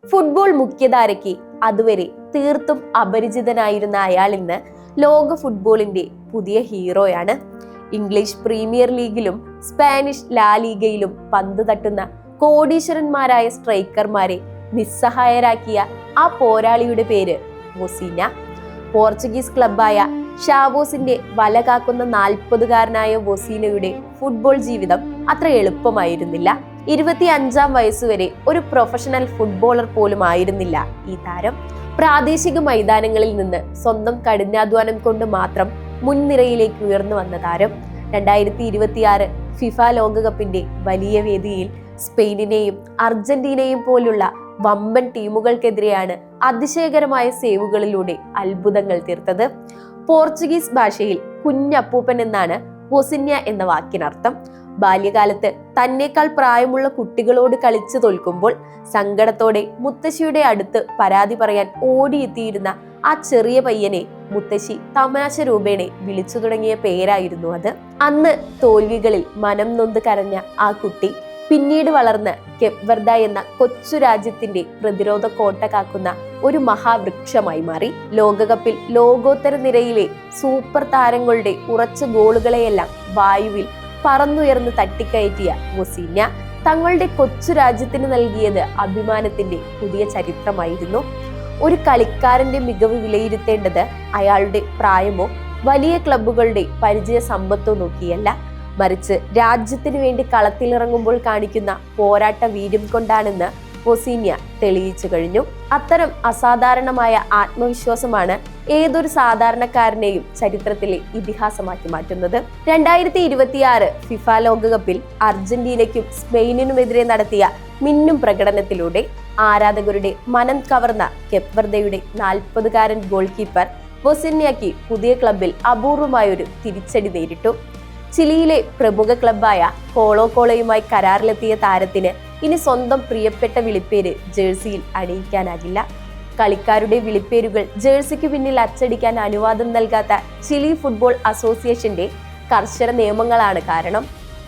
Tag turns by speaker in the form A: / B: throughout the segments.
A: Football മുഖ്യധാരയ്ക്ക് അതുവരെ തീർത്തും അപരിചിതനായിരുന്ന അയാൾ ഇന്ന് ലോക ഫുട്ബോളിന്റെ പുതിയ ഹീറോയാണ്. ഇംഗ്ലീഷ് പ്രീമിയർ ലീഗിലും സ്പാനിഷ് ലാ ലീഗയിലും പന്ത് തട്ടുന്ന കോടീശ്വരന്മാരായ സ്ട്രൈക്കർമാരെ നിസ്സഹായരാക്കിയ ആ പോരാളിയുടെ പേര് വൊസീഞ്ഞ. പോർച്ചുഗീസ് ക്ലബായ ഷാവോസിന്റെ വല കാക്കുന്ന 40-കാരനായ വൊസീഞ്ഞയുടെ ഫുട്ബോൾ ജീവിതം അത്ര എളുപ്പമായിരുന്നില്ല. 25-ാം വയസ്സുവരെ ഒരു പ്രൊഫഷണൽ ഫുട്ബോളർ പോലും ആയിരുന്നില്ല ഈ താരം. പ്രാദേശിക മൈതാനങ്ങളിൽ നിന്ന് സ്വന്തം കഠിനാധ്വാനം കൊണ്ട് മാത്രം മുൻനിരയിലേക്ക് ഉയർന്നു വന്ന താരം 2026 ഫിഫ ലോകകപ്പിന്റെ വലിയ വേദിയിൽ സ്പെയിനിനെയും അർജന്റീനയെയും പോലുള്ള വമ്പൻ ടീമുകൾക്കെതിരെയാണ് അതിശയകരമായ സേവുകളിലൂടെ അത്ഭുതങ്ങൾ തീർത്തത്. പോർച്ചുഗീസ് ഭാഷയിൽ കുഞ്ഞപ്പൂപ്പൻ എന്നാണ് വൊസീഞ്ഞ എന്ന വാക്കിനർത്ഥം. ബാല്യകാലത്ത് തന്നേക്കാൾ പ്രായമുള്ള കുട്ടികളോട് കളിച്ചു തോൽക്കുമ്പോൾ സങ്കടത്തോടെ മുത്തശ്ശിയുടെ അടുത്ത് പരാതി പറയാൻ ഓടിയെത്തിയിരുന്ന ആ ചെറിയ പയ്യനെ മുത്തശ്ശി തമാശ രൂപേണ വിളിച്ചു തുടങ്ങിയ പേരായിരുന്നു അത്. അന്ന് തോൽവികളിൽ മനം നൊന്ത് കരഞ്ഞ ആ കുട്ടി പിന്നീട് വളർന്ന് കേപ്പ് വെർദെ എന്ന കൊച്ചു രാജ്യത്തിന്റെ പ്രതിരോധ കോട്ട കാക്കുന്ന ഒരു മഹാവൃക്ഷമായി മാറി. ലോകകപ്പിൽ ലോകോത്തര നിരയിലെ സൂപ്പർ താരങ്ങളുടെ ഉറച്ച ഗോളുകളെയെല്ലാം വായുവിൽ പറന്നുയർന്ന് തട്ടിക്കയറ്റിയ വൊസീഞ്ഞ തങ്ങളുടെ കൊച്ചു രാജ്യത്തിന് നൽകിയത് അഭിമാനത്തിന്റെ പുതിയ ചരിത്രമായിരുന്നു. ഒരു കളിക്കാരന്റെ മികവ് വിലയിരുത്തേണ്ടത് അയാളുടെ പ്രായമോ വലിയ ക്ലബ്ബുകളുടെ പരിചയ സമ്പത്തോ നോക്കിയല്ല, മറിച്ച് രാജ്യത്തിന് വേണ്ടി കളത്തിലിറങ്ങുമ്പോൾ കാണിക്കുന്ന പോരാട്ട വീര്യം കൊണ്ടാണെന്ന് വൊസീഞ്ഞ തെളിയിച്ചു കഴിഞ്ഞു. അത്തരം അസാധാരണമായ ആത്മവിശ്വാസമാണ് ഏതൊരു സാധാരണക്കാരനെയും ചരിത്രത്തിലെ ഇതിഹാസമാക്കി മാറ്റുന്നത്. 2026 ഫിഫ ലോകകപ്പിൽ അർജന്റീനയ്ക്കും സ്പെയിനിനുമെതിരെ നടത്തിയ മിന്നും പ്രകടനത്തിലൂടെ ആരാധകരുടെ മനം കവർന്ന കേപ്പ് വെർദെയുടെ 40-കാരൻ ഗോൾ കീപ്പർ വൊസീഞ്ഞയ്ക്ക് പുതിയ ക്ലബിൽ അപൂർവമായൊരു തിരിച്ചടി നേരിട്ടു. ചിലിയിലെ പ്രമുഖ ക്ലബായ കോളോ കോളയുമായി കരാറിലെത്തിയ താരത്തിന് ഇനി സ്വന്തം പ്രിയപ്പെട്ട വിളിപ്പേര് ജേഴ്സിയിൽ അണിയിക്കാനാകില്ല. കളിക്കാരുടെ വിളിപ്പേരുകൾ ജേഴ്സിക്ക് പിന്നിൽ അച്ചടിക്കാൻ അനുവാദം നൽകാത്ത ചിലി ഫുട്ബോൾ അസോസിയേഷന്റെ കർശന നിയമങ്ങളാണ് കാരണം.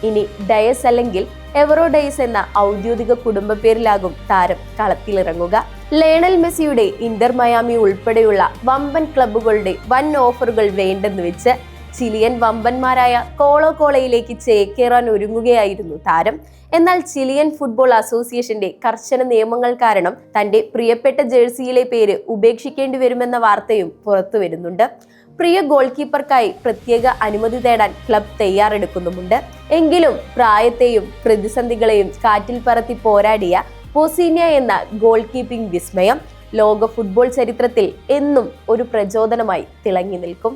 A: ഇനി ഡയസ് അല്ലെങ്കിൽ എവറോ ഡയസ് എന്ന ഔദ്യോഗിക കുടുംബ പേരിലാകും താരം കളത്തിലിറങ്ങുക. ലയണൽ മെസ്സിയുടെ ഇന്റർ മയാമി ഉൾപ്പെടെയുള്ള വമ്പൻ ക്ലബ്ബുകളുടെ വൻ ഓഫറുകൾ വേണ്ടെന്ന് വെച്ച് ചിലിയൻ വമ്പന്മാരായ കോളോ കോളയിലേക്ക് ചേക്കേറാൻ ഒരുങ്ങുകയായിരുന്നു താരം. എന്നാൽ ചിലിയൻ ഫുട്ബോൾ അസോസിയേഷന്റെ കർശന നിയമങ്ങൾ കാരണം തന്റെ പ്രിയപ്പെട്ട ജേഴ്സിയിലെ പേര് ഉപേക്ഷിക്കേണ്ടി വരുമെന്ന വാർത്തയും പുറത്തു വരുന്നുണ്ട്. പ്രിയ ഗോൾ കീപ്പർക്കായി പ്രത്യേക അനുമതി തേടാൻ ക്ലബ് തയ്യാറെടുക്കുന്നുമുണ്ട്. എങ്കിലും പ്രായത്തെയും പ്രതിസന്ധികളെയും കാറ്റിൽ പറത്തി പോരാടിയ വൊസീഞ്ഞ എന്ന ഗോൾ കീപ്പിംഗ് വിസ്മയം ലോക ഫുട്ബോൾ ചരിത്രത്തിൽ എന്നും ഒരു പ്രചോദനമായി തിളങ്ങി നിൽക്കും.